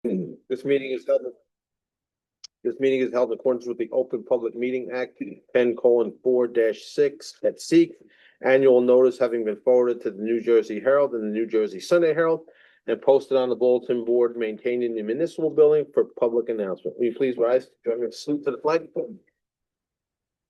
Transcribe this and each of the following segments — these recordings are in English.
This meeting is held. This meeting is held in accordance with the Open Public Meeting Act 10:4-6 at SEEK. Annual notice having been forwarded to the New Jersey Herald and the New Jersey Sunday Herald and posted on the bulletin board maintained in the municipal building for public announcement. Will you please rise? Join me in salute to the flag.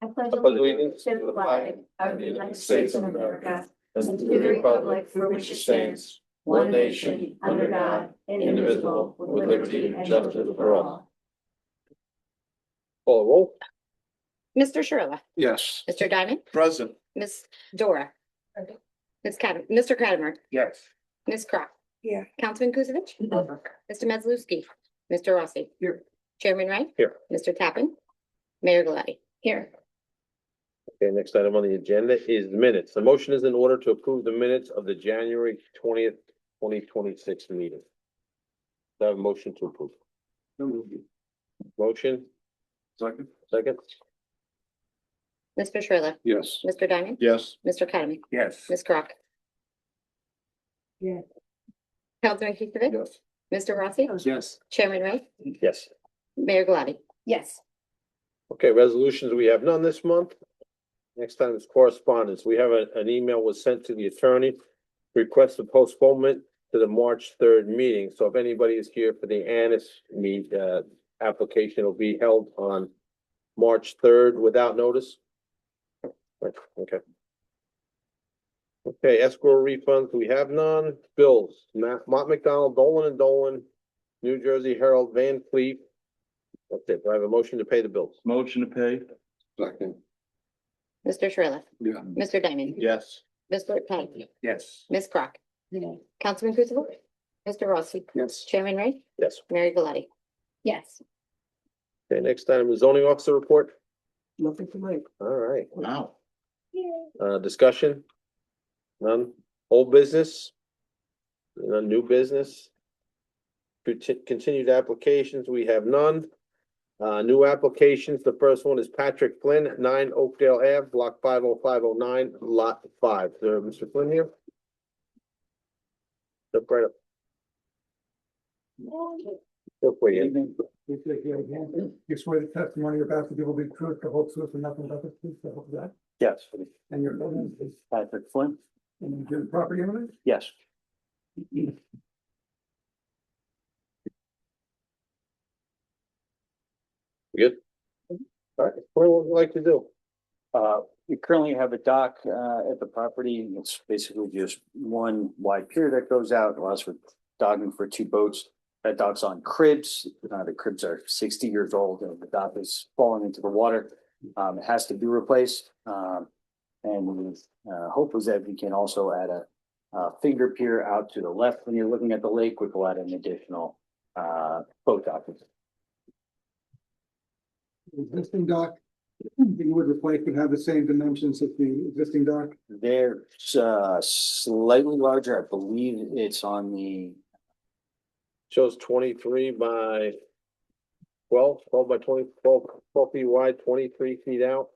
I pledge allegiance to the flag of the United States of America and to the republic for which it stands, one nation, under God, indivisible, with liberty and justice for all. Call a roll. Mr. Sherla, Yes. Mr. Diamond, Present. Ms. Dora. Mr. Cradimer, Yes. Ms. Crock. Here. Councilman Kuzinich. Mr. Metzlowski. Mr. Rossi. Here. Chairman Wright. Here. Mr. Tappan. Mayor Galati. Here. Okay, next item on the agenda is minutes. The motion is in order to approve the minutes of the January 20th, 2026 meeting. Do I have a motion to approve? Motion, Second. second? Mr. Sherla, Yes. Mr. Diamond, Yes. Mr. Cradimer, Yes. Ms. Crock. Yeah. Councilman Kuzinich. Yes. Mr. Rossi. Yes. Chairman Wright. Yes. Mayor Galati. Yes. Okay, resolutions, we have none this month. Next time is correspondence. We have an email was sent to the attorney. Request a postponement to the March 3rd meeting. So if anybody is here for the Annis application, will be held on March 3rd without notice. Right, okay. Okay, escrow refunds, we have none. Bills, Mott McDonald, Dolan and Dolan, New Jersey Herald, Van Fleet. Okay, do I have a motion to pay the bills? Motion to pay. Second. Mr. Sherla, Yeah. Mr. Diamond, Yes. Mr. Patton, Yes. Ms. Crock. Councilman Kuzinich. Mr. Rossi. Yes. Chairman Wright. Yes. Mayor Galati. Yes. Okay, next item is zoning officer report. Nothing tonight. All right, Wow. discussion? None. Old business? None. New business? Continued applications, we have none. New applications, the first one is Patrick Flynn, 9 Oakdale Ave, block 50509, lot 5. Is there Mr. Flynn here? Step right up. Feel free. You swear the testimony you're about to give will be true, the whole truth, and nothing but the truth, the whole that, Yes. and your name is, Patrick Flynn. and you're the property owner? Yes. Good? All right, what would you like to do? We currently have a dock at the property. It's basically just one wide pier that goes out, allows for docking for 2 boats. That dock's on cribs. The cribs are 60 years old and the dock is falling into the water. It has to be replaced. And hope was that we can also add a finger pier out to the left when you're looking at the lake, which will add an additional boat dock. The existing dock, that you would replace would have the same dimensions as the existing dock? They're slightly larger. I believe it's on the Shows 23 by 12 by 20, 12 feet wide, 23 feet out.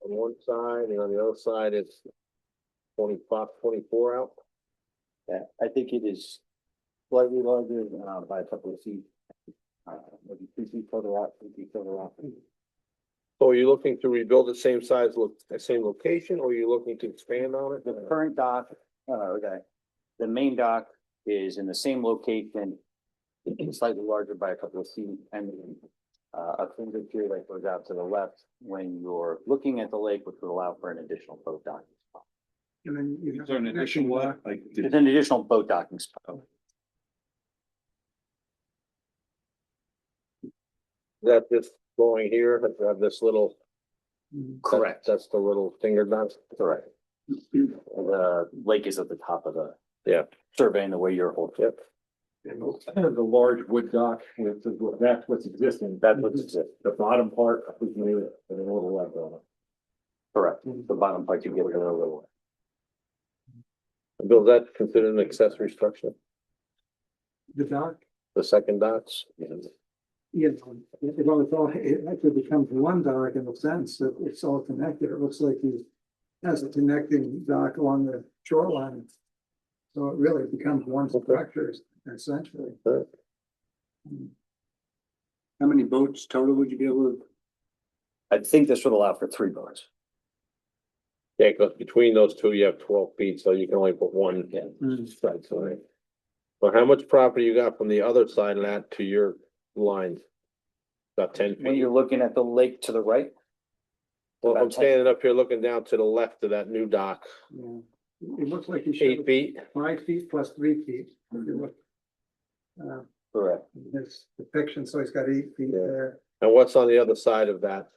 On one side, and on the other side, it's 25, 24 out. Yeah, I think it is slightly larger by a couple of feet. Maybe 2 feet further out, 3 feet further out. So are you looking to rebuild the same size, the same location, or are you looking to expand on it? The current dock, the main dock is in the same location, slightly larger by a couple of feet, and a finger pier that goes out to the left when you're looking at the lake, which would allow for an additional boat docking spot. And then you have. Is there an additional what? It's an additional boat docking spot. That this going here, have this little. Correct. That's the little finger dot. Correct. The lake is at the top of the Yeah. survey and the way you're holding. Yep. The large wood dock, that's what's existing. That's what's existing. The bottom part, we made it with a little left on it. Correct. The bottom part you get a little. Bill, is that considered an accessory structure? The dock? The second dots? Yes, it actually becomes one dock in the sense that it's all connected. It looks like he has a connecting dock along the shoreline. So it really becomes one structure. essentially. Right. How many boats total would you be able to? I think this would allow for 3 boats. Yeah, because between those two, you have 12 feet, so you can only put one Mm. side, so. Right. But how much property you got from the other side of that to your lines? About 10 When feet? you're looking at the lake to the right, Well, if I'm about 10. standing up here looking down to the left of that new dock, Yeah. It looks like you 8 should, feet? 5 feet plus 3 feet. If you look, Correct. This depiction, so he's got 8 feet Yeah. there. And what's on the other side of that?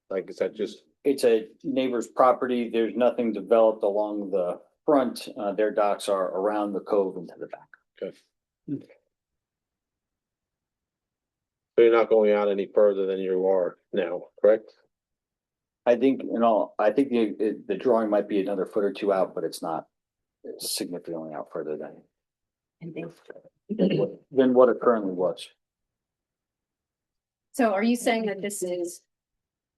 Like, is that just, It's a neighbor's property. There's nothing developed along the front. Their docks are around the cove and to the back. so you're not going out any further than you are now, correct? I think the drawing might be another foot or 2 out, but it's not significantly out further than what it currently was. So are you saying that this is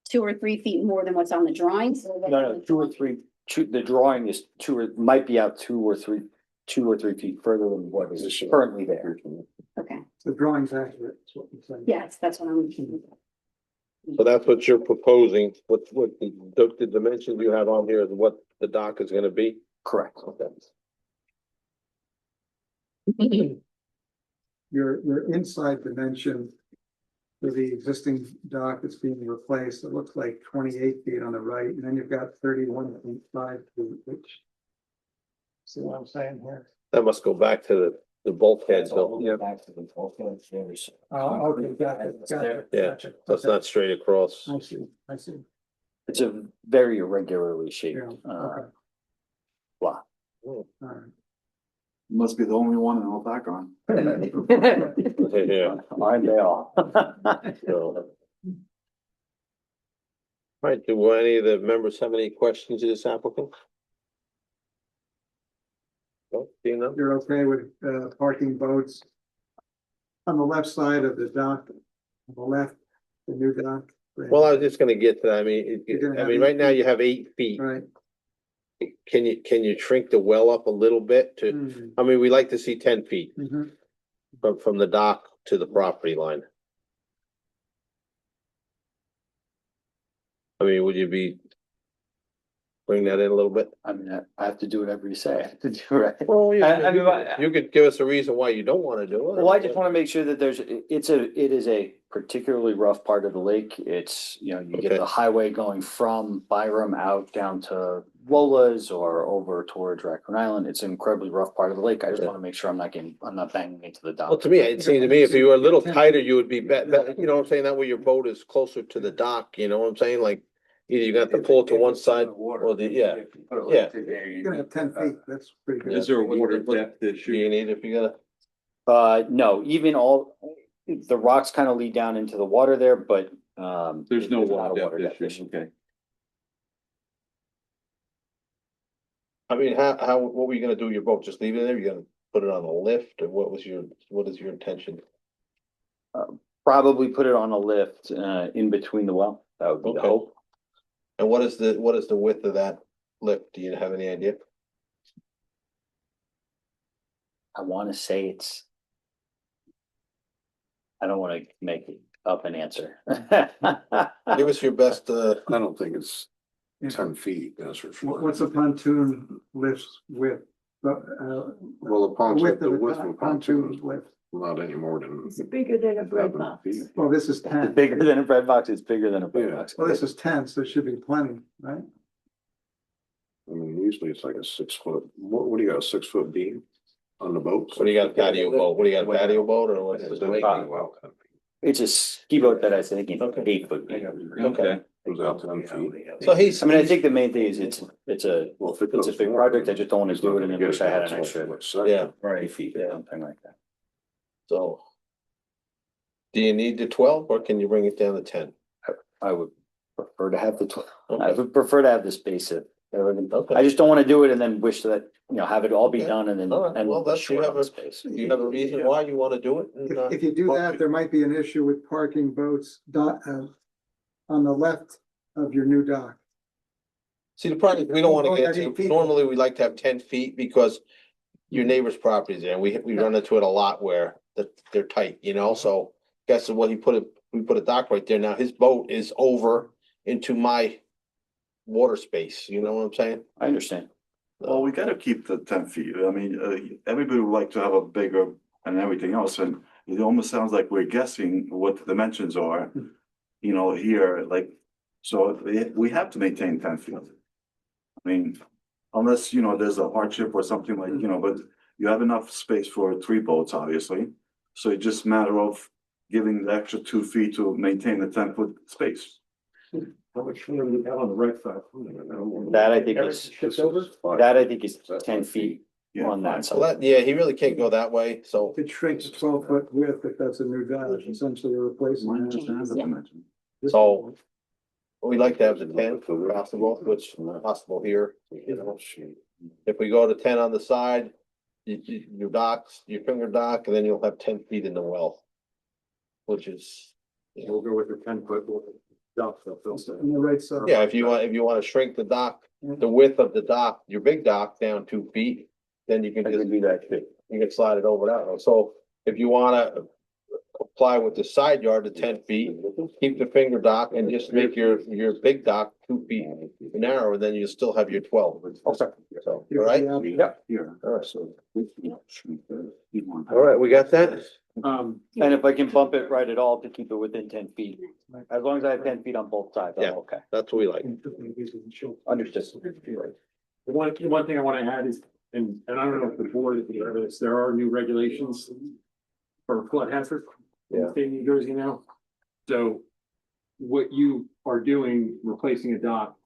2 or 3 feet more than what's on the drawings? No, 2 or 3, the drawing is 2 or might be out 2 or 3 feet further than what is currently there. Okay, The drawing's accurate, is what you're saying. yes, that's what I'm. So that's what you're proposing, what the dimensions you have on here is what the dock is gonna be? Correct. Okay. Your inside dimension for the existing dock that's being replaced, it looks like 28 feet on the right, and then you've got 31.5 feet, which. See what I'm saying here? That must go back to the bulkhead, so, Back to the bulkhead, there's- Oh, okay, got it, Yeah. gotcha. so it's not straight across. I see, I see, It's a very irregularly shaped, yeah, okay, block. all right. Must be the only one in all background. Yeah, Aren't they all? so. All right, do any of the members have any questions of this applicant? No, seeing none? You're okay with parking boats on the left side of the dock, on the left, the new dock? Well, I was just gonna get to that, I mean, You're gonna have right 8 now feet. you have 8 feet. Right. Can you shrink the well up a little bit to, Mhm, I mean, we like to see 10 feet mhm. from the dock to the property line. I mean, would you be? Bring that in a little bit? I mean, I have to do whatever you say. I have to do, right? Well, I mean, you could give us a reason why you don't wanna do it. Well, I just wanna make sure that it is a particularly rough part of the lake. It's, you get Okay. the highway going from Byram out down to Lola's or over towards Raccoon Island. It's an incredibly rough part of the lake. I just Yeah. wanna make sure I'm not banging into the Well, dock. to me, it seemed to me if you were a little tighter, you would be you know what I'm saying, that way your boat is closer to the dock, you know what I'm saying, like. Either you got to pull it to one side or the, yeah, yeah. You're gonna have 10 feet, that's pretty good. Is there a water depth do issue? you need if you gotta? No, even the rocks kind of lead down into the water there, but, There's no not a water depth issue, okay. I mean, what were you gonna do with your boat? Just leave it there? You gonna put it on a lift or what is your intention? probably put it on a lift, in between the well. That would be the Okay. hope. And what is the width of that lift? Do you have any idea? I wanna say I don't wanna make up an answer. Give us your best, I don't think it's Yeah. 10 feet, that's for sure. What's a pontoon lift's width? Well, the Width of width the of a pontoon pontoon is width. not any more than. Is it bigger than a bread 7 box? feet. Well, this is It's 10. bigger than a bread box, it's bigger than a bread Yeah. box. Well, this is 10, so it should be plenty, right? I mean, usually it's like a 6 foot, what do you got, a 6 foot beam on the boat? what do you got, a patio boat? What do you got, a patio boat or what's It's the? It's a ski boat that I think is Okay. 8 foot. Okay. Goes out 10 feet. So he's, I mean, I think the main thing is it's a Well, if it It's a goes big more, project, I just don't wanna it's do not it and gonna then get wish I had down an to extra a section. yeah, 3 feet or Yeah. something like that. so. Do you need the 12 or can you bring it down to 10? I would prefer to have I Okay. would prefer to have the space of everything. Okay. I just don't wanna do it and then wish that, have it all be Okay. done and then, All right. and Well, we're that's- you short have on a- space. Do you have a reason why you wanna do it? And, If you do that, there might be an issue with parking boats on the left of your new dock. See, the problem, we don't wanna Oh, get yeah, to, 8 feet. normally we like to have 10 feet because your neighbor's properties there, and we run into it a lot where they're tight, you know, so. Guess what, we put a dock right there, now his boat is over into my water space, you know what I'm saying? I understand. Well, we gotta keep the 10 feet. I mean, everybody would like to have a bigger and everything else, and it almost sounds like we're guessing what the dimensions are. You know, here, like, so we have to maintain 10 feet. I mean, unless, you know, there's a hardship or something like, you know, but you have enough space for 3 boats, obviously. So it's just a matter of giving the extra 2 feet to maintain the 10-foot space. How much room do you have on the right side? That I think Everything is, shifts over? that I think is 10 feet Yeah. on that So side. that, yeah, he really can't go that way, so. It shrinks 12-foot width if that's a new dock, essentially a replacement. So- We like to have the 10 if possible, which is possible here, you know. If we go to 10 on the side, your docks, your finger dock, and then you'll have 10 feet in the well. Which is, We'll go with the 10-foot dock stuff. On the right side. yeah, if you want to shrink the dock, the width of the dock, your big dock down 2 feet, then you can I just can do that too. you can slide it over that way. So if you wanna comply with the side yard to 10 feet, keep the finger dock and just make your big dock 2 feet narrower, then you still have your 12. Okay. So, all right, Yeah. Here. All right. So. all right, we got that? And if I can bump it right at all to keep it within 10 feet, as long as I have 10 feet on both sides, Yeah. I'm okay. That's what we like. Understood. The one thing I wanna add is, and I don't know if the board is aware of this, there are new regulations for flood hazard in the state of New Jersey now. So what you are doing, replacing a dock,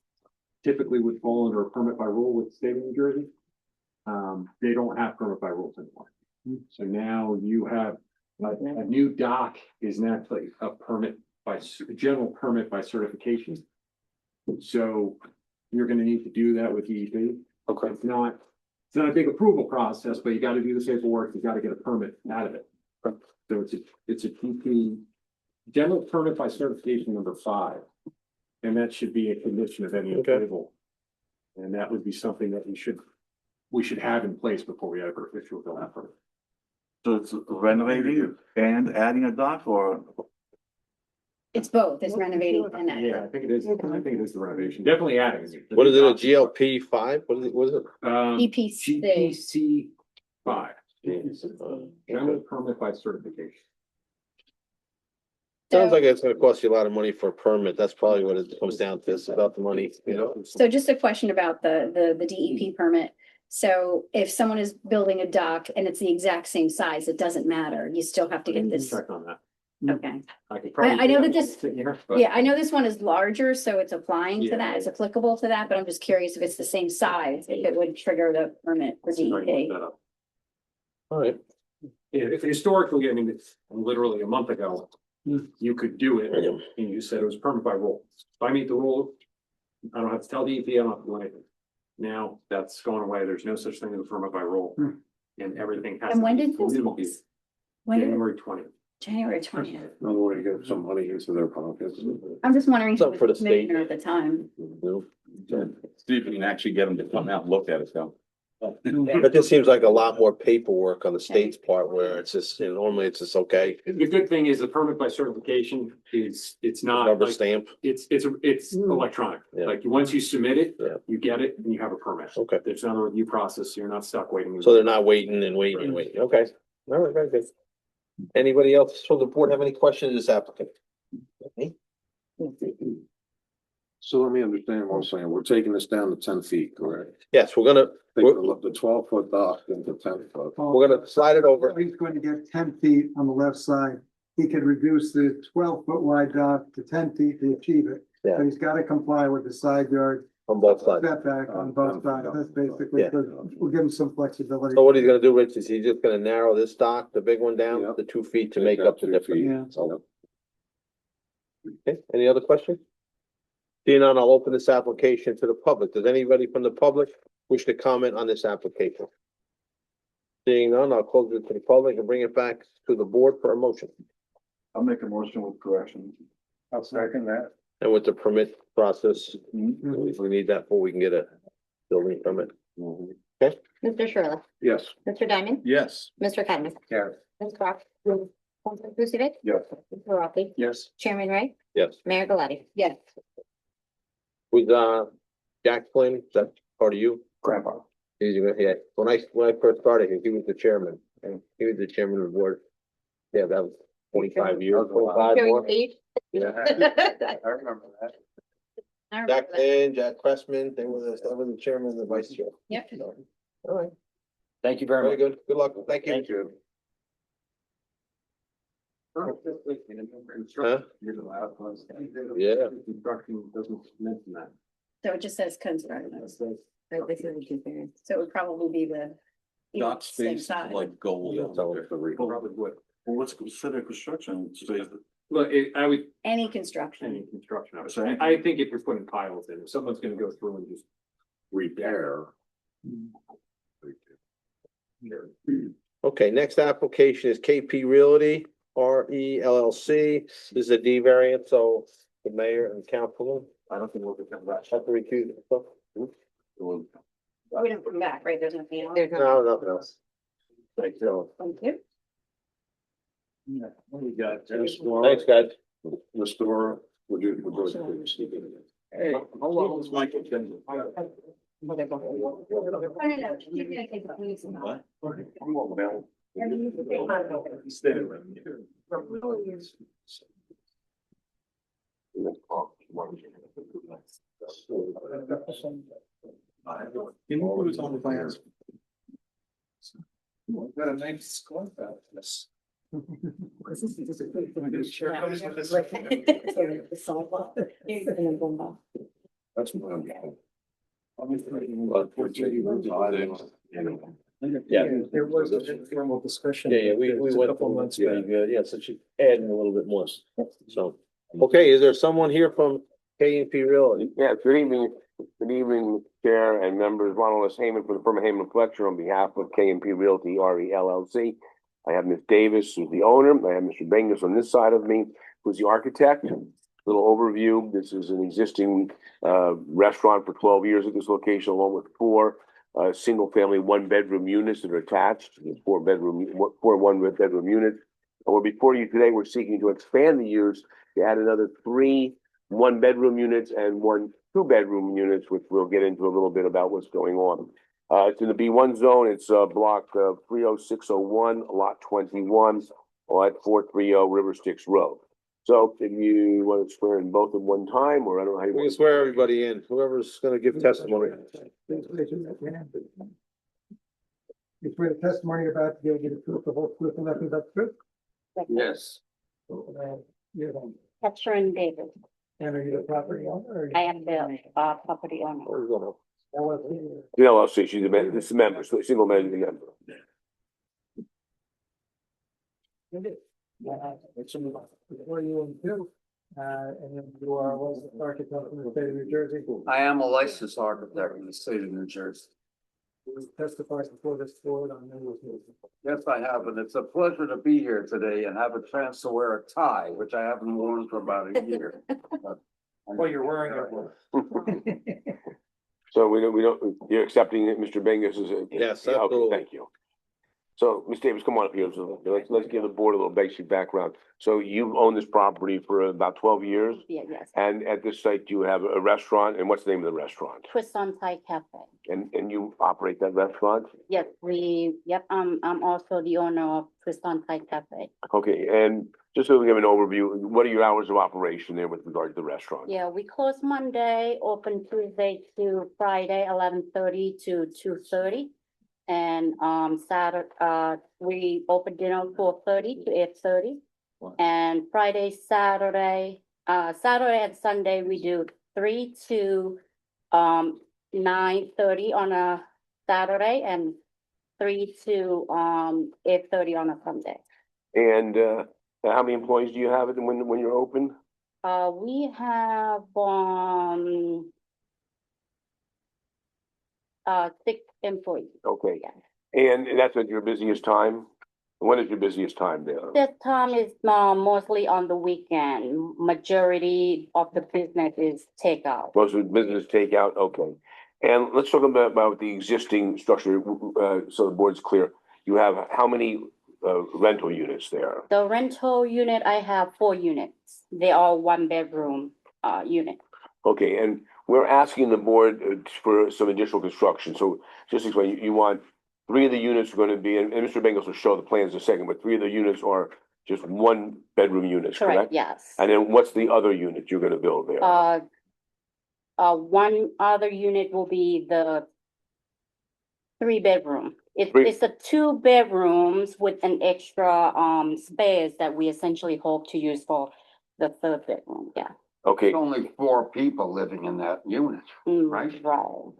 typically would fall under a permit by rule with the state of New Jersey. They don't have permit by rules anymore. So now you have a new dock is naturally a permit by general permit by certification. So you're gonna need to do that with DEP. Okay. It's not a big approval process, but you gotta do the paperwork, you gotta get a permit out of it. Okay. So it's a DP, general permit by certification number 5. And that should be a condition of any Okay. approval. And that would be something that we should have in place before we ever issue a building permit. So it's renovating and adding a dock, or? It's both, it's renovating and adding. Yeah, I think it is the renovation, definitely adding. What is it, a GLP 5? What is it? EPC. GPC 5, general permit by certification. Sounds like it's gonna cost you a lot of money for a permit. That's probably what it comes down to. It's about the money, you know? So just a question about the DEP permit. So if someone is building a dock and it's the exact same size, it doesn't matter. You still have to get this. Check on that. Okay. could probably I know do that this- sitting here, but- Yeah, I know this one is larger, so it's applying to Yeah. that. It's applicable to that, but I'm just curious if it's the same size, if it would trigger the permit for I can look DEP. that up. All right. Yeah, if historically, I mean, it's literally a month ago, you could do it, and you said it was permit by rule. If I meet the rule, I don't have to tell DEP, I don't have to do anything. Now, that's going away, there's no such thing as a permit by rule, and everything has. And to when be did this? fully When did, January 20th. January 20th. Another way to get some money into their pockets. I'm just wondering. who Something for was the state. commissioner At the time. See if you can actually get them to come out and look at it though. It just seems like a lot more paperwork on the state's part where it's just, you know, normally it's just okay, The good thing is the permit by certification it's not rubber like, stamp. it's electronic. Yeah. Like, once you submit it, Yeah. you get it and you have a permit. Okay. There's not a review process, so you're not stuck waiting. So they're not waiting and waiting and waiting. Okay. All right, very good. Anybody else from the board have any questions of this applicant? Me? So let me understand what I'm saying. We're taking this down to 10 feet, correct? Yes, we're gonna The 12-foot dock into 10 foot. we're gonna slide it over. He's going to get 10 feet on the left side. He could reduce the 12-foot wide dock to 10 feet to achieve it. Yeah. But he's got to comply with the side yard On both sides. setback on both sides. That's basically, Yeah. we'll give him some flexibility. So what he's gonna do, Rich, is he's just gonna narrow this dock, the big one down Yeah. to 2 feet to make up the difference. Yeah. So, okay, any other questions? Seeing none, I'll open this application to the public. Does anybody from the public wish to comment on this application? Seeing none, I'll close it to the public and bring it back to the board for a motion. I'll make a motion with correction. I'll second that. And with the permit process, we need that before we can get a building permit. Mr. Sherlock, Yes. Mr. Diamond, Yes. Mr. Cadmus. Yes. Ms. Croft. Councilman Kuzic. Yes. Mr. Rocky. Yes. Chairman Ray. Yes. Mayor Galati. Yes. With, Jack Flynn, is that part of you? Grandpa. Yeah, when I first started, he was the chairman, and he was the chairman of the board. Yeah, that was 25 years, 25 Showing more. age. Yeah. I remember that. I remember Jack that. Flynn, Jack Cressman, they were the chairman and the vice chair. Yep. All right, Thank you very very much. good. Good luck. Thank you. Thank you. Huh? Yeah. Construction doesn't mention that. So it just says construction. Right, this is a two variance. So it would probably be the. Dock same space side. like gold. That's all it's the record. Probably would. Well, what's considered construction? Stays Look, I would, Any any construction. construction, I would So say, anything- I think if you're putting piles in, if someone's gonna go through and just. Repair. Okay, next application is KP Realty, RE LLC. This is a D variant, so the mayor and councilman. I don't think we'll become that. Have to recuse themselves. Well, we don't come back, right? There's nothing else. There's No, nothing else. Thank you. Thank you. What do we got? Thanks, guys. Restore, would you? Hey, how long was Michael? No, no, no, you're gonna take the police and all. Can you put us on the plans? Got a nice score about this. That's my. Yeah. There was an informal discussion. Yeah, we It's a went couple through months this, back. yeah, so she adding a little bit more, so. Okay, is there someone here from K and P Realty? Yeah, good evening, Chair and members. Ronald S. Hayman from the firm of Hayman Fletcher on behalf of K and P Realty RE LLC. I have Ms. Davis, who's the owner. I have Mr. Bengus on this side of me, who's the architect. Little overview. This is an existing restaurant for 12 years at this location, along with four single-family one-bedroom units that are attached. There's four one-bedroom units. And we're before you today. We're seeking to expand the use to add another three one-bedroom units and one two-bedroom units, which we'll get into a little bit about what's going on. It's in the B1 zone. It's block 30601, lot 21, at 430 River Styx Road. So if you want to swear in both at one time, or I don't know how you We can want to. swear everybody in, whoever's gonna give testimony. Please raise your right hand. You swear the testimony you're about to give, you the truth, the whole truth, and nothing but the truth? Yes. You don't, Catherine David. and are you the property owner? or- I am the property owner. The LLC, she's a member, so single managing member. Before you and two, and then you are a licensed architect in the state of New Jersey. I am a licensed architect in the state of New Jersey. Who testifies before this board on numerous occasions. Yes, I have, and it's a pleasure to be here today and have a chance to wear a tie, which I haven't worn for about a year. Well, you're wearing it. So we don't, you're accepting that Mr. Bengus is a. Yes, Yeah, okay, absolutely. thank you. So, Ms. Davis, come on up here. So let's give the board a little basic background. So you've owned this property for about 12 years? Yeah, yes. And at this site, you have a restaurant, and what's the name of the restaurant? Croissant Thai Cafe. And you operate that restaurant? Yes, I'm also the owner of Croissant Thai Cafe. Okay, and just so we give an overview, what are your hours of operation there with regard to the restaurant? Yeah, we close Monday, open Tuesday to Friday, 11:30 to 2:30. And Saturday, we open dinner 4:30 to 8:30. And Friday, Saturday and Sunday, we do 3 to 9:30 on a Saturday and 3 to 8:30 on a Sunday. And how many employees do you have when you're open? We have 6 employees. Okay, Yeah. and that's at your busiest time? When is your busiest time there? This time is mostly on the weekend. Majority of the business is takeout. Most of the business takeout, okay. And let's talk about the existing structure, so the board's clear. You have how many rental units there? The rental unit, I have 4 units. They are 1-bedroom unit. Okay, and we're asking the board for some additional construction, so just explain, you want 3 of the units are gonna be, and Mr. Bengals will show the plans in a second, but 3 of the units are just 1-bedroom units, Correct, correct? yes. And then what's the other unit you're gonna build there? One other unit will be the 3-bedroom. Three- It's the 2 bedrooms with an extra space that we essentially hope to use for the 3rd bedroom, yeah. Okay, Only 4 people living in that unit, Right. Right,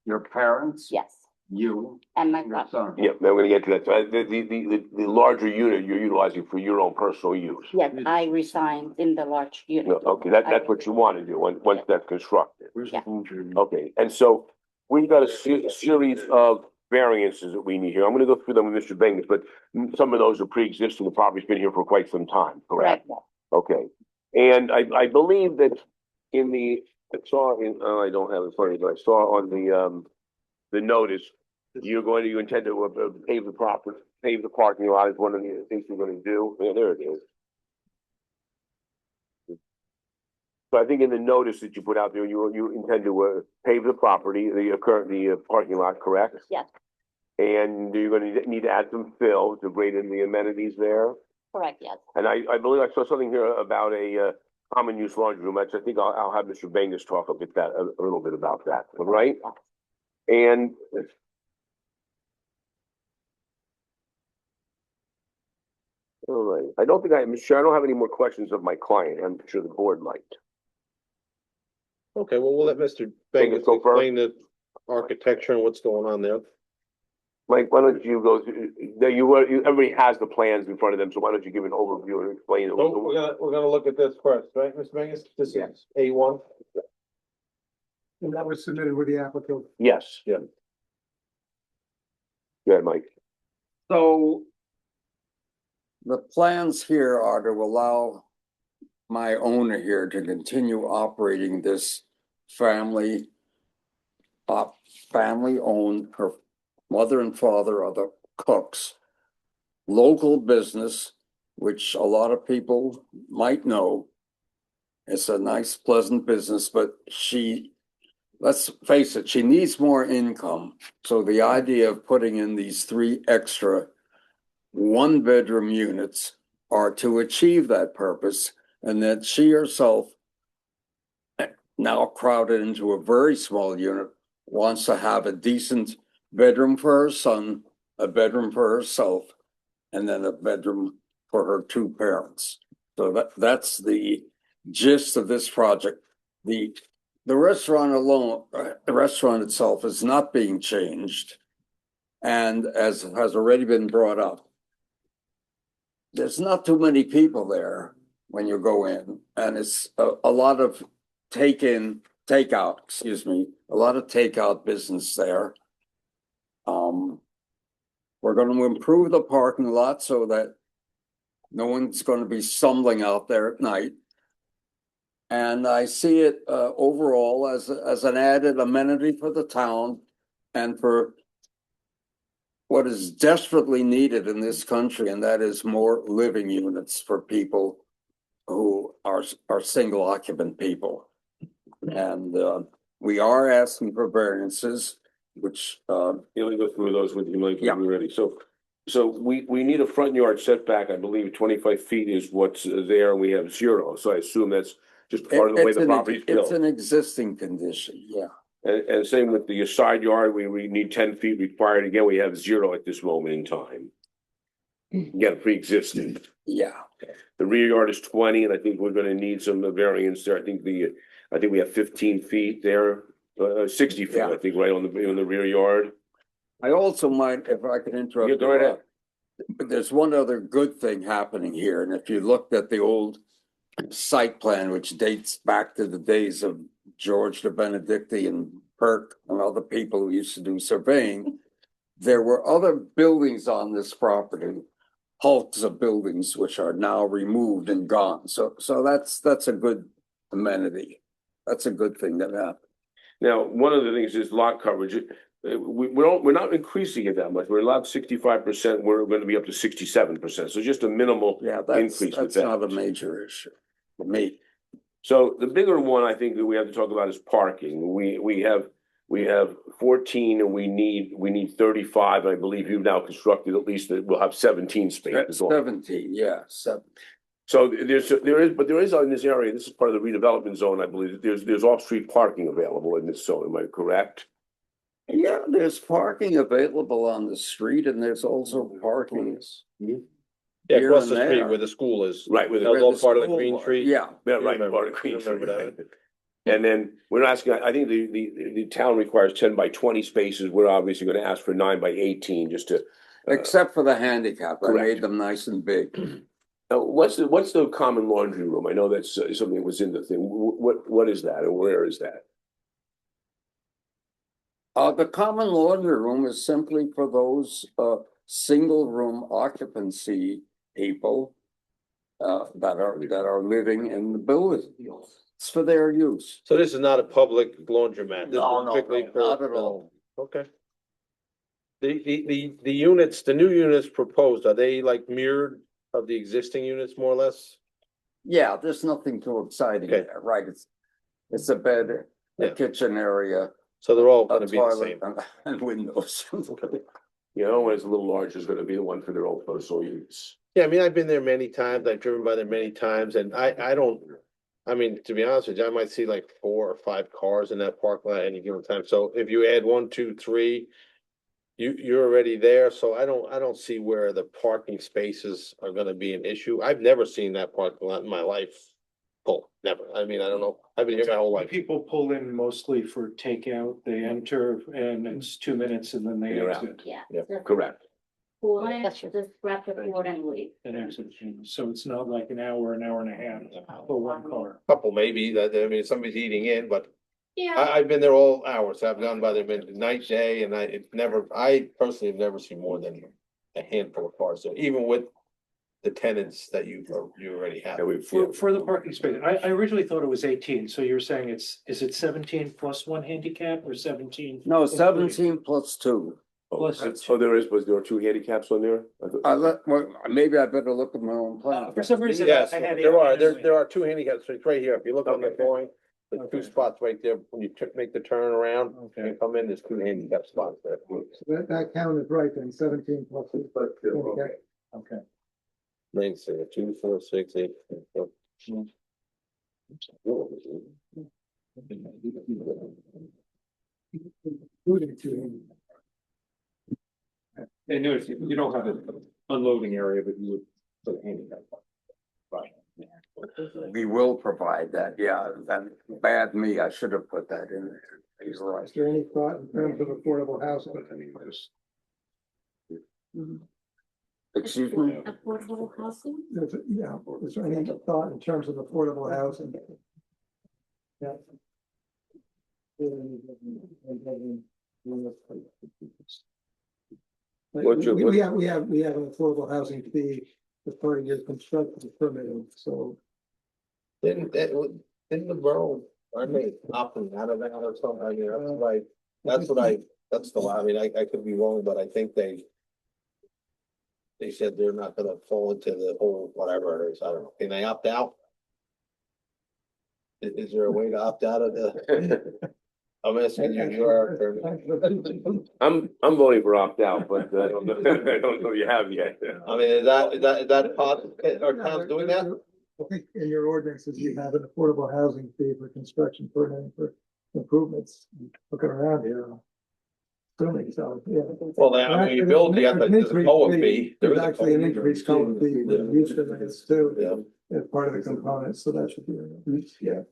your parents, yes, you, and my your brother, son. yeah, I'm gonna get to that. The larger unit you're utilizing for your own personal use. yes, I resigned in the large unit. No, okay, that's what you want to do once that's constructed. Yeah. Okay, and so we've got a series of variances that we need here. I'm gonna go through them with Mr. Bengals, but some of those are pre-existing. The property's been here for quite some time, correct? Correct, Okay, and I believe that in the, I saw in, I don't have it in front of me, but I saw on the notice, you intend to pave the property, pave the parking lot is one of the things you're gonna do. Yeah, there it is. So I think in the notice that you put out there, you intend to pave the property, the parking lot, correct? yes, And you're gonna need to add some fill to grade in the amenities there. correct, yes. And I believe I saw something here about a common use laundry room, which I think I'll have Mr. Bangus talk a little bit about that, all right? Yes. And all right, I don't think Mr. Chair, I don't have any more questions of my client. I'm sure the board might. Okay, well, we'll let Mr. Bengals Bengals go first. explain the architecture and what's going on there. Mike, why don't you go through, everybody has the plans in front of them, so why don't you give an overview and explain it? So we're gonna look at this first, right, Mr. Bengals? This Yes. is A1. And that was submitted with the applicant. Yes. Yeah. Yeah, Mike. So the plans here are to allow my owner here to continue operating this family owned, her mother and father are the cooks. Local business, which a lot of people might know. It's a nice, pleasant business, but let's face it, she needs more income. So the idea of putting in these 3 extra 1-bedroom units are to achieve that purpose, and that she herself, now crowded into a very small unit, wants to have a decent bedroom for her son, a bedroom for herself, and then a bedroom for her 2 parents. So that's the gist of this project. The restaurant alone, the restaurant itself is not being changed. And as has already been brought up, there's not too many people there when you go in, and it's a lot of takeout, a lot of takeout business there. We're going to improve the parking lot so that no one's going to be stumbling out there at night. And I see it overall as an added amenity for the town and for what is desperately needed in this country, and that is more living units for people who are single occupant people. And we are asking for variances, which Let me go through those with you, Mike, Yeah. when you're ready. So we need a front yard setback. I believe 25 feet is what's there, and we have 0. So I assume that's just part of the way the property's it's built. an existing condition, yeah. And same with the side yard, we need 10 feet required. Again, we have 0 at this moment in time. Again, pre-existing. Yeah, The rear yard is 20, and I think we're gonna need some variance there. I think we have 15 feet there, 60 feet, Yeah. I think, right on the rear yard. I also might, if I could interrupt. Yeah, go right ahead. But there's one other good thing happening here, and if you looked at the old site plan, which dates back to the days of George de Benedicti and Perk and other people who used to do surveying, there were other buildings on this property, hulks of buildings, which are now removed and gone. So that's a good amenity. That's a good thing that happened. Now, one of the things is lot coverage. We're not increasing it that much. We're allowed 65%. We're going to be up to 67%. So just a minimal Yeah, that's, increase with that's not a that. major issue for me. So the bigger one I think that we have to talk about is parking. We have 14 and we need 35. I believe you've now constructed at least that we'll have 17 spaces. 17, yeah, 7. So there is in this area, this is part of the redevelopment zone, I believe, there's off-street parking available in this zone, am I correct? Yeah, there's parking available on the street and there's also parking. Yeah, Here across and the street there. where the school is. Right, with That was Where all the part of the school green was. tree. Yeah, Yeah, You right, remember- part of you Queen Street. remember that? And then we're asking, I think the town requires 10 by 20 spaces. We're obviously gonna ask for 9 by 18 just to. except for the handicap. I Correct. made them nice and big. What's the common laundry room? I know that's something that was in the thing. What is that and where is that? The common laundry room is simply for those, single room occupancy people. That are living in the building. It's for their use. So this is not a public laundromat? This is No, strictly for- not at all. Okay. The units, the new units proposed, are they like mirrored of the existing units more or less? Yeah, there's nothing too exciting Okay. there, right? It's a bed, Yeah. a kitchen area, So they're all a gonna be the toilet same? and windows. You know, when it's a little larger, is gonna be the one for their own personal use. Yeah, I mean, I've been there many times, I've driven by there many times, and I don't, I mean, to be honest with you, I might see like 4 or 5 cars in that parking lot at any given time, so if you add 1, 2, 3. You're already there, so I don't see where the parking spaces are gonna be an issue. I've never seen that parking lot in my life. Full, never, I mean, I don't know, I've been here my whole life. People pull in mostly for takeout, they enter and it's 2 minutes and then they You're out. exit. Yeah. Yeah, Just Correct. pull in, just grab the food and leave. And exit, so it's not like an hour and a half for one car. Couple maybe, that, I mean, somebody's eating in, but Yeah. I've been there all hours, I've gone by there night, day, and I personally have never seen more than a handful of cars, so even with the tenants that you already have. And we've- For the parking space, I originally thought it was 18, so you're saying is it 17 plus 1 handicap or 17? No, 17 plus 2. Plus there is, but there are 2 handicaps on there? Well, maybe I better look at my own plan. For some reason. Yes, I had there are, 18. there are 2 handicaps, it's right here, if you look on the Okay. drawing, there's 2 Okay. spots right there, when you make the turn around, Okay. and come in, there's 2 handicap spots there. That count is right then, 17 plus. Okay. Okay. Main city, 2, 4, 6, 8. And notice, you don't have an unloading area, but you would put a handicap. Right. We will provide that, yeah, that bad me, I should have put that in there. He's right. Is there any thought in terms of affordable housing? Excuse me? Affordable housing? Yeah, is there any thought in terms of affordable housing? Yeah. What's your- We have an affordable housing fee as part of your construction permitting, so. Didn't the borough, aren't they opting out of that or something, I mean, that's the law, I mean, I could be wrong, but I think they said they're not gonna fall into the whole, whatever it is, I don't know, can they opt out? Is there a way to opt out of the? I'm asking you, you're our attorney. I'm voting for opt out, but I don't know, I don't know you have yet. I mean, is that possible, are towns doing that? I think in your ordinances, you have an affordable housing fee for construction permitting for improvements. Looking around here. Assuming so, yeah. Well, when you build, you have There's the an COA increased fee. There There's is a actually an COA. increased COA fee for the use permits too. Yeah. As part of the components, so that should be, yeah.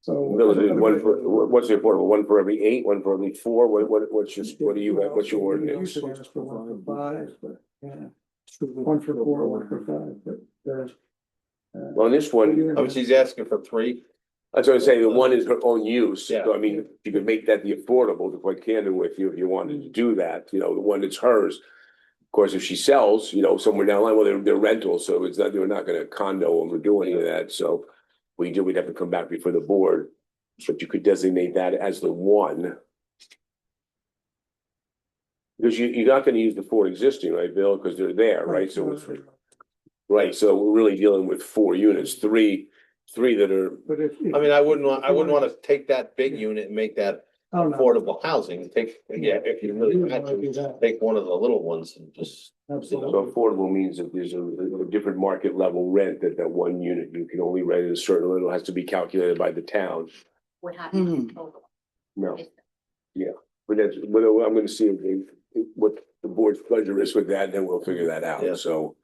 So. What's the affordable, 1 for every 8, 1 for every 4, what's your ordinance? Usually ask for 1 for 5, but, yeah. 1 for 4, 1 for 5, but there's. On this one, Oh, she's asking for 3. that's what I'm saying, the one is her own use, Yeah. so I mean, you could make that the affordable, to be quite candid with you, if you wanted to do that, the one that's hers. Of course, if she sells, somewhere down the line, well, they're rentals, so it's not, they're not gonna condo them or do any of that, so we'd have to come back before the board So you could designate that as the one. Because you're not gonna use the four existing, right, Bill, because they're there, right, so it's, right, so we're really dealing with four units, three that are, But if. I mean, I wouldn't want to take that big unit and make that Oh, no. affordable housing, if you really had to, take one of the little ones and just. Absolutely. so affordable means that there's a different market level rent that one unit, you can only rent at a certain level, has to be calculated by the town. We have. No. Yeah, but that's, but I'm gonna see what the board's pleasure is with that, and then we'll figure that Yeah. out, so.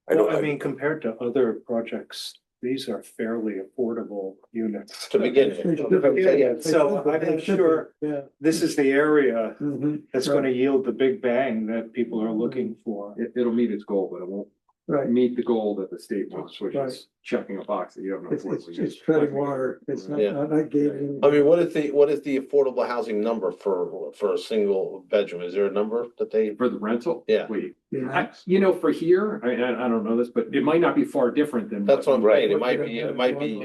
Well, I mean, compared to other projects, these are fairly affordable units. To begin with. Yeah, so I'm not sure Yeah. this is the area Mhm. that's gonna yield the big bang that people are looking for. It'll meet its goal, but it won't Right, meet the goal that the state wants, which Right. is checking a box that you have no. it's affordable use. treading water, it's Yeah. not gating. I mean, what is the affordable housing number for a single bedroom? Is there a number that they? For the rental? Yeah. Wait, Yeah. you know, for here, I don't know this, but it might not be far different than. That's what I'm Right. saying. It might be, You might Probably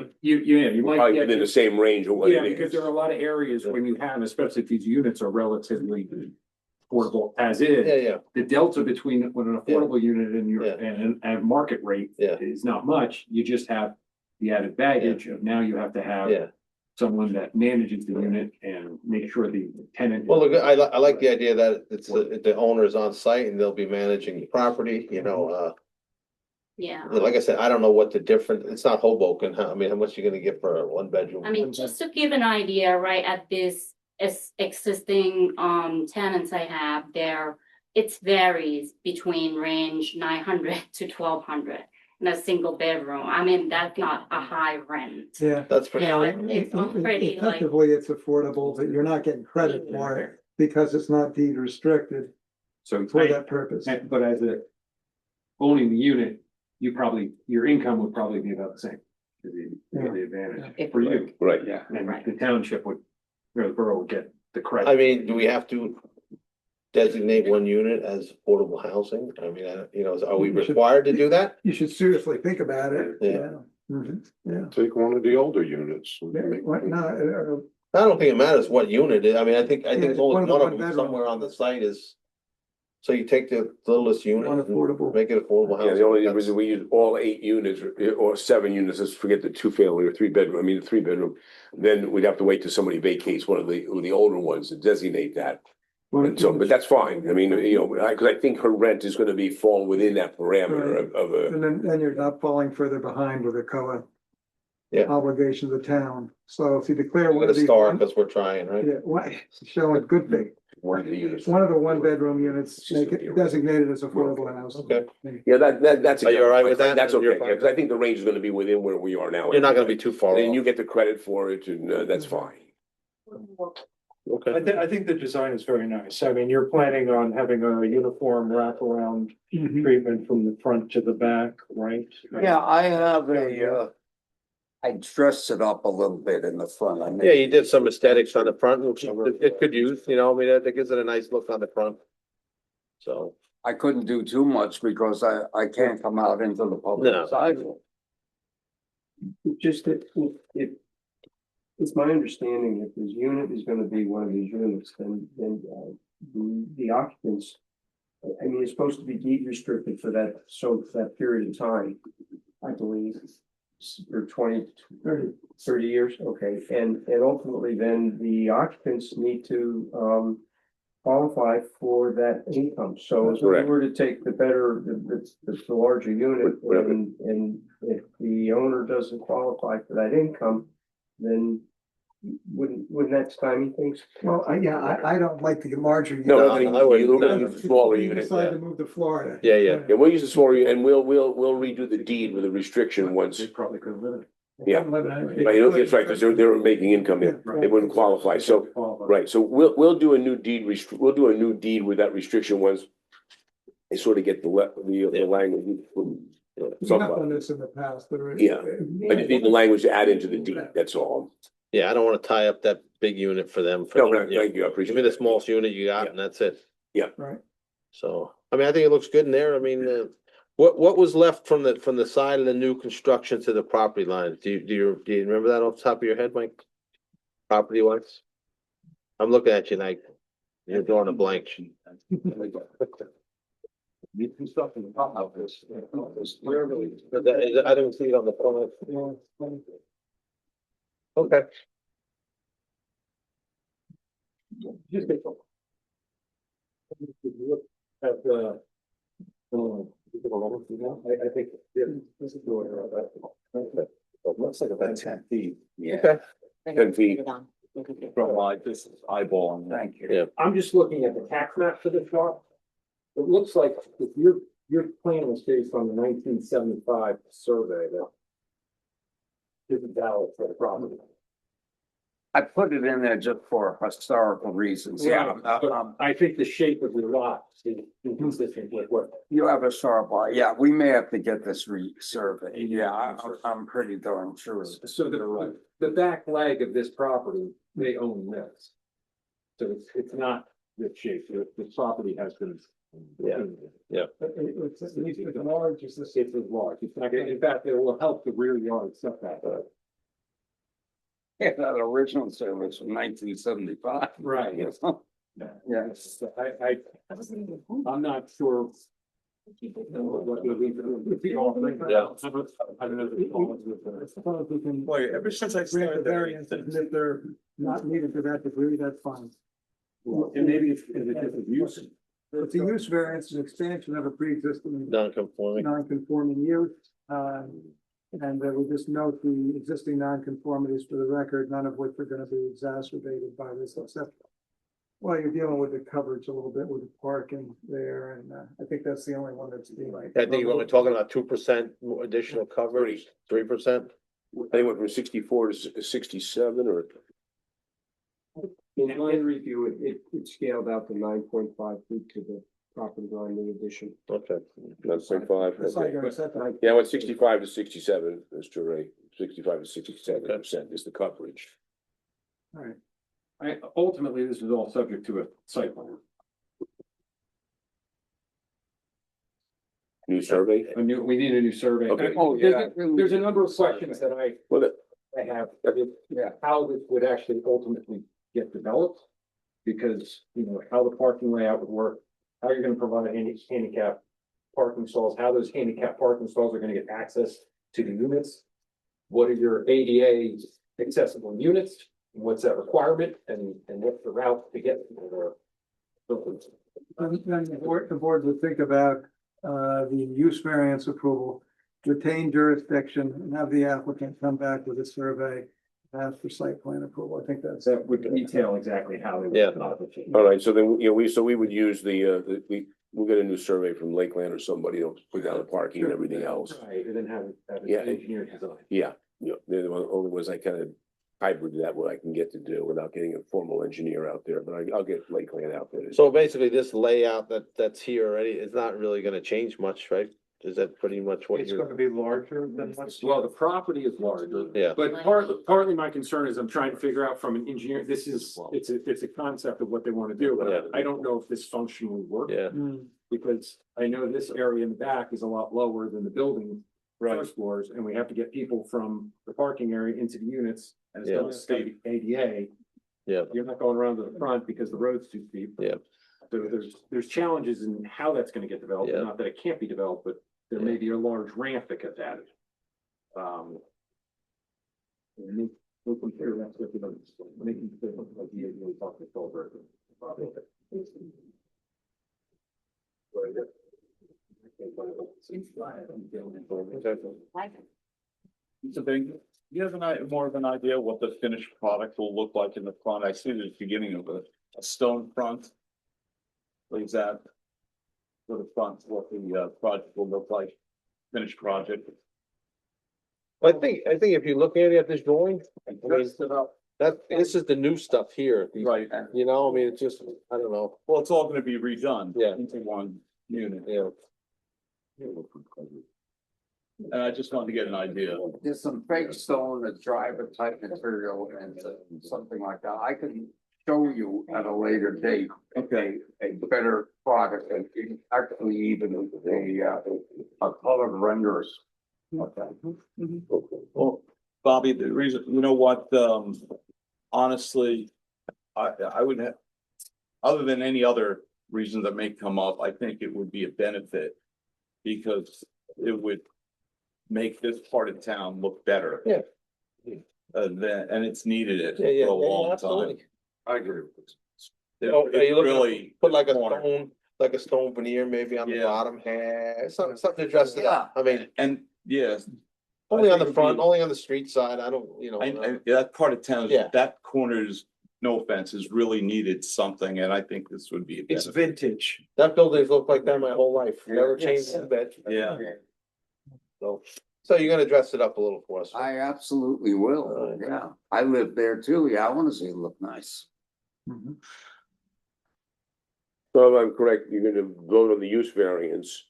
get. within the same range of what Yeah, it because is. there are a lot of areas when you have, especially if these units are relatively affordable as yeah, is. yeah, The delta between what an affordable unit and your, Yeah. and market rate Yeah. is not much. You just have the added baggage of now you have to have yeah. someone that manages the unit and make sure the tenant. Well, look, I like the idea that it's the owner's on site and they'll be managing the property, Yeah. like I said, I don't know what the difference, it's not Hoboken, huh? I mean, how much you gonna get for a one bedroom? I mean, just to give an idea, right, at this existing tenants I have there, it varies between range 900 to 1,200 in a single bedroom. I mean, that's not a high rent. Yeah. That's pretty. Yeah, it's pretty like. Effectively, it's affordable, but you're not getting credit for it because it's not deed restricted So, for that purpose. but as a owning the unit, your income would probably be about the same. To the advantage for you. Right. Yeah, and Right. the township would, or the borough would get the credit. I mean, do we have to designate one unit as affordable housing? I mean, are we You should- required to do that? You should seriously think about it. Yeah. Mhm. Yeah. Take one of the older units. What, no, I don't think it matters what unit it, I mean, I think Yeah, it's one only of the one of one them bedroom. somewhere on the site is. So you take the littlest unit. One and affordable. Make it affordable Yeah, housing. the only That's- reason we use all 8 units or 7 units, let's forget the 2-family or 3-bedroom, I mean, the 3-bedroom. Then we'd have to wait till somebody vacates one of the older ones to designate that. And so, but that's fine. I mean, cause I think her rent is gonna be fall within that parameter of a, And then you're not falling further behind with the COA. Yeah. Obligation of the town. So if you declare We're one gonna of these. start, because we're trying, right? Yeah, showing good thing. one of the units. One of the one bedroom units, make it designated as affordable housing. Okay. Yeah, that's. Are you all right with that? That's okay, You're yeah, fine? cause I think the range is gonna be within where we are now. You're not gonna be too far And you off. get the credit for it, and that's fine. Okay. I think the design is very nice. I mean, you're planning on having a uniform wraparound Mhm. treatment from the front to the back, right? Yeah, I have I dressed it up a little bit in the front. I Yeah, made- you did some aesthetics on the front, which it could use, I mean, that gives it a nice look on the front. So, I couldn't do too much because I can't come out into the No. public sidewalk. Just it's my understanding if this unit is gonna be one of these units, then the occupants. I mean, it's supposed to be deed restricted for that period of time, I believe. For 30 years, okay, and ultimately then the occupants need to qualify for that income, so if we Correct. were to take the larger unit Whatever. and if the owner doesn't qualify for that income, then wouldn't that stymie things? Well, I don't like the larger. No, unit. I wouldn't. We're gonna use the smaller If you unit, Decide yeah. to move to Florida. Yeah. Yeah, we'll use the smaller, and we'll redo the deed with a restriction once. They probably could live it. Yeah. Right, that's right, because they're making income, they wouldn't qualify, so, right, so we'll do a new deed, we'll do a new deed with that restriction once. They sort of get the language. We've done this in the past. Yeah. I just need the language to add into the deed, that's all. Yeah, I don't wanna tie up that big unit for them. No, thank you, I Give appreciate me the it. smallest unit you got and that's it. Right. So, I mean, I think it looks good in there. I mean, what was left from the side of the new construction to the property line? Do you remember that off the top of your head, Mike? property wise? I'm looking at you like you're drawing a blank. Need some stuff in the top of this. I didn't see it on the phone. Okay. Just take a look. Look at the. I think. Looks like about 10 feet. Okay. 10 feet. From my, this is eyeballing. Thank you. Yeah. I'm just looking at the tax map for the shop. It looks like if your plan was based on the 1975 survey that isn't valid for the property. I put it in there just for historical reasons. Yeah, But I think the shape of your lot is inconsistent with what. you have a survey. Yeah, we may have to get this surveyed. Yeah, I'm pretty darn sure. So the back leg of this property, they own this. So it's not the shape, the property has been. Yeah. It's large, it's this. It's large, it's not gonna, in fact, it will help the rear yard setback. Yeah, that original service from 1975. Right. Yes. Yes, I'm not sure. What the offering. Yeah. I don't know. I suppose we can. Boy, ever since I Grant the started there. variance, and if they're not needed to that degree, that's fine. And maybe it's just use. It's a use variance, an expansion of a pre-existing Non-conforming. non-conforming use. And we just note the existing non-conformities for the record, none of which are gonna be exacerbated by this, except. Well, you're dealing with the coverage a little bit with the parking there, and I think that's the only one that's being like. I think you're only talking about 2% additional coverage, 3%. They went from 64 to 67 or. In review, it scaled out to 9.5 feet to the property line, the addition. Okay. That's like five. The side yard setback. Yeah, I went 65 to 67, Mr. Ray. 65 to 67% is the coverage. All right. Ultimately, this is all subject to a site plan. New survey? We need a new survey. Okay. Oh, yeah. There's a number of questions that Well, that- I have. Yeah. How this would actually ultimately get developed. Because, how the parking layout would work, how you're gonna provide any handicap parking stalls, how those handicap parking stalls are gonna get access to the units. What are your ADA accessible units? What's that requirement and what's the route to get there? And the board would think about the use variance approval, retain jurisdiction, and have the applicant come back with a survey. Ask for site plan approval. I think that's. That would detail exactly how they would. Yeah. accomplish it. All right, so then, we would use we'll get a new survey from Lakeland or somebody to put down the parking and everything else. Right, and then have an Yeah. engineer design. Yeah, they're the only ones I kind of hybrid that what I can get to do without getting a formal engineer out there, but I'll get Lakeland out there. So basically, this layout that's here already is not really gonna change much, right? Is that pretty much what It's you're? gonna be larger than what's. Well, the property is larger. Yeah. But partly my concern is I'm trying to figure out from an engineer, it's a concept of what they wanna do, Yeah. but I don't know if this functionally works. Yeah. Because I know this area in the back is a lot lower than the building. First floors, and we have to get people from the parking area into the units, and it's going to state ADA. Yeah. You're not going around to the front because the road's too steep. Yeah. So there's challenges in how that's gonna get developed, Yeah. not that it can't be developed, but there may be a large ramp that gets added. We'll compare that with making it look like the ADA talking over. So then, you have more of an idea what the finished product will look like in the front? I see the beginning of a stone front. What is that? For the front, what the project will look like, finished project. I think if you look at this drawing, I mean, this is the new stuff here. Right. I mean, it's just, I don't know, Well, it's all gonna be redone. Yeah. Into one unit. yeah. And I just wanted to get an idea. There's some fake stone, a driver type material and something like that. I can show you at a later date. Okay. A better product and actually even a colored renders. Okay. Well, Bobby, the reason, you know what, honestly, I would have, other than any other reason that may come up, I think it would be a benefit. Because it would make this part of town look better. Yeah. And it's needed it Yeah, for a long absolutely. time. I agree with this. Oh, are you looking to Really. put like a corner. stone, like a stone veneer maybe on the Yeah. bottom half, something to dress it up. I mean, And, yeah, only on the think it'd front, be- only on the street side, I don't, that part of town, Yeah. that corner is, no offense, is really needed something, and I think this would be a It's benefit. vintage. that building's looked like that my whole life, never changed a bit. Yeah. So you're gonna dress it up a little for us? I absolutely will, yeah. I live there too, yeah, I wanna see it look nice. So if I'm correct, you're gonna vote on the use variance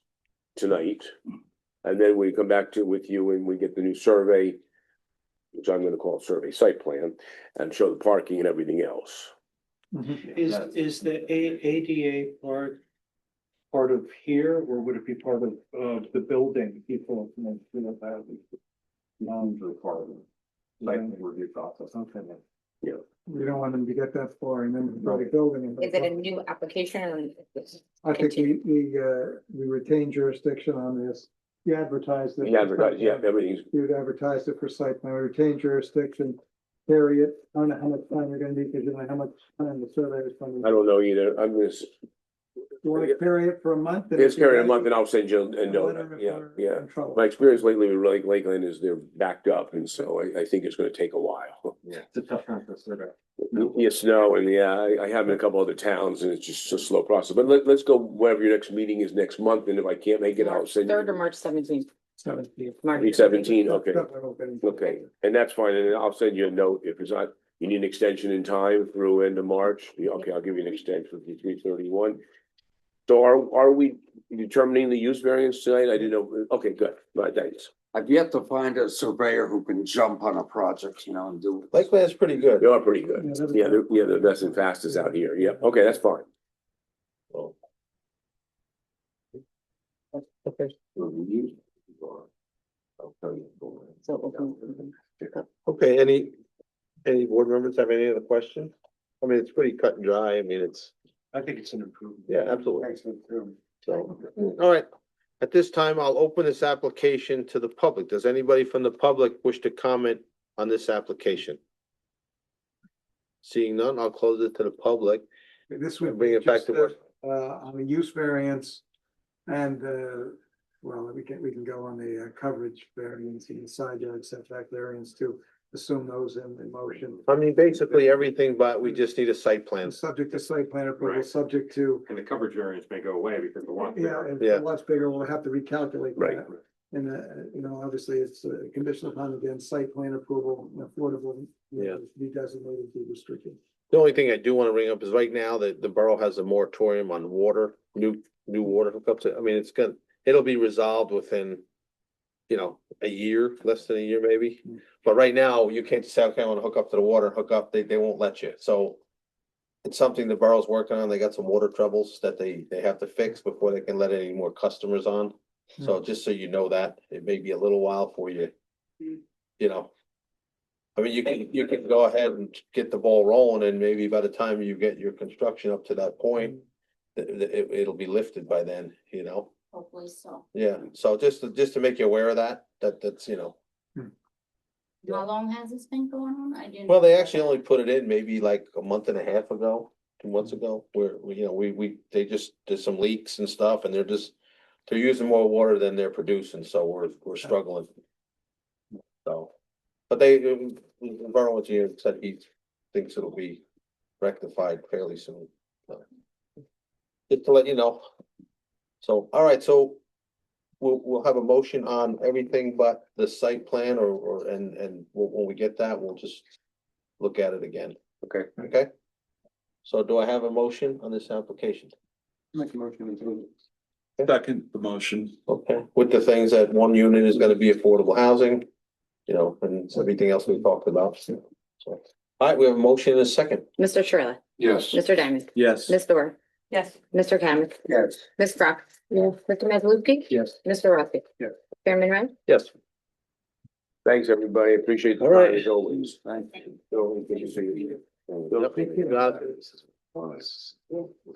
tonight. And then we come back with you and we get the new survey, which I'm gonna call survey site plan, and show the parking and everything else. Is the ADA part of here, or would it be part of the building? People know about it. Part of it. Review process. Okay. We don't want them to get that far and then try to build anything. Is it a new application or? I think we retain jurisdiction on this. You advertised it. Yeah, everything's, You'd advertise it for site plan, retain jurisdiction, carry it. I don't know how much time you're gonna need, because you don't know how much time the survey is going I to. don't know either, I'm gonna, You wanna carry it for a month? it's carrying a month and I'll send you a note, yeah. My experience lately with Lakeland is they're backed up, and so I think it's gonna take a while. It's a tough time for survey. Yes, no, and I have in a couple other towns, and it's just a slow process, but let's go wherever your next meeting is next month, and if I can't make it, I'll send you. Third or March 17th? 17th. March 17, okay. Okay, and that's fine, and I'll send you a note if it's not, you need an extension in time through end of March, okay, I'll give you an extension for 3/31. So are we determining the use variance tonight? I didn't know, okay, good, right, thanks. I've yet to find a surveyor who can jump on a project, and do it. Lakeland's pretty good. They are pretty good, yeah, they're the best and fastest out here, yeah, okay, that's fine. Okay. So Okay, any board members have any other questions? I mean, it's pretty cut and dry, I mean, it's, I think it's an improvement. yeah, absolutely. So, all right, at this time, I'll open this application to the public. Does anybody from the public wish to comment on this application? Seeing none, I'll close it to the public. This would Bring be it back just to work. on the use variance and well, we can go on the coverage variance and the side yard setback variance to assume those in the motion. I mean, basically everything, but we just need a site plan. Subject to site plan approval, Right. subject to, And the coverage variance may go away because the lot. if Yeah. the lot's bigger, we'll have to recalculate Right. that. And obviously it's conditional upon again, site plan approval, affordable. Yeah. Be designated, be restricted. The only thing I do want to bring up is right now that the borough has a moratorium on water, new water hookups. I mean, it'll be resolved within, a year, less than a year maybe. But right now, you can't just say, okay, I want to hook up to the water, hook up, they won't let you. So it's something the borough's working on. They got some water troubles that they have to fix before they can let any more customers on. So just so you know that, it may be a little while for you, I mean, you can go ahead and get the ball rolling, and maybe by the time you get your construction up to that point, it'll be lifted by then, hopefully so. Yeah, so just to make you aware of that's. How long has this been going on? I didn't. Well, they actually only put it in maybe like a month and a half ago, 2 months ago, where, they just did some leaks and stuff, and they're using more water than they're producing, so we're struggling. So, but the borough engineer said he thinks it'll be rectified fairly soon. So, just to let you know. So, all right, so we'll have a motion on everything but the site plan and when we get that, we'll just look at it again. Okay. Okay? So do I have a motion on this application? Make a motion to. Second the motion. Okay, with the things that one unit is gonna be affordable housing, and everything else we talked about. So, all right, we have a motion in a second. Mr. Shirley, Yes. Mr. Diamond, Yes. Ms. Thor, Yes. Mr. Kamic, Yes. Ms. Brock. Yes. Mr. Mazaluki. Yes. Mr. Rossi. Yes. Chairman Ren. Yes. Thanks, everybody. Appreciate the All right. time as always. Thank you. Bill, good to see you. Yep, got it.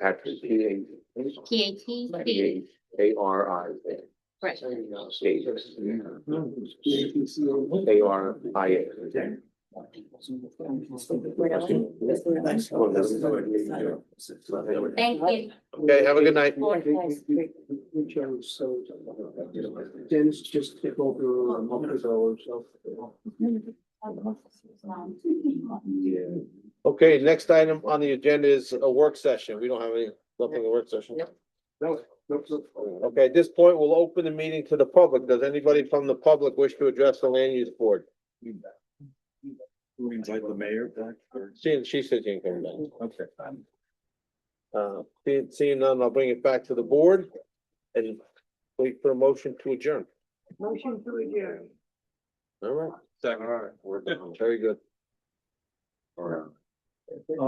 Patrick, P-A-T. A-R-I. Right. A-R-I-A. Thank you. Okay, have a good night. We chose, so, Dennis just took over a month ago or so. Okay, next item on the agenda is a work session. We don't have any, nothing in the work session. Okay, at this point, we'll open the meeting to the public. Does anybody from the public wish to address the land use board? We invite the mayor back or? She said she can come back. Okay. Seeing none, I'll bring it back to the board and wait for a motion to adjourn. Motion to adjourn. All right, Second. All right. very good. All right.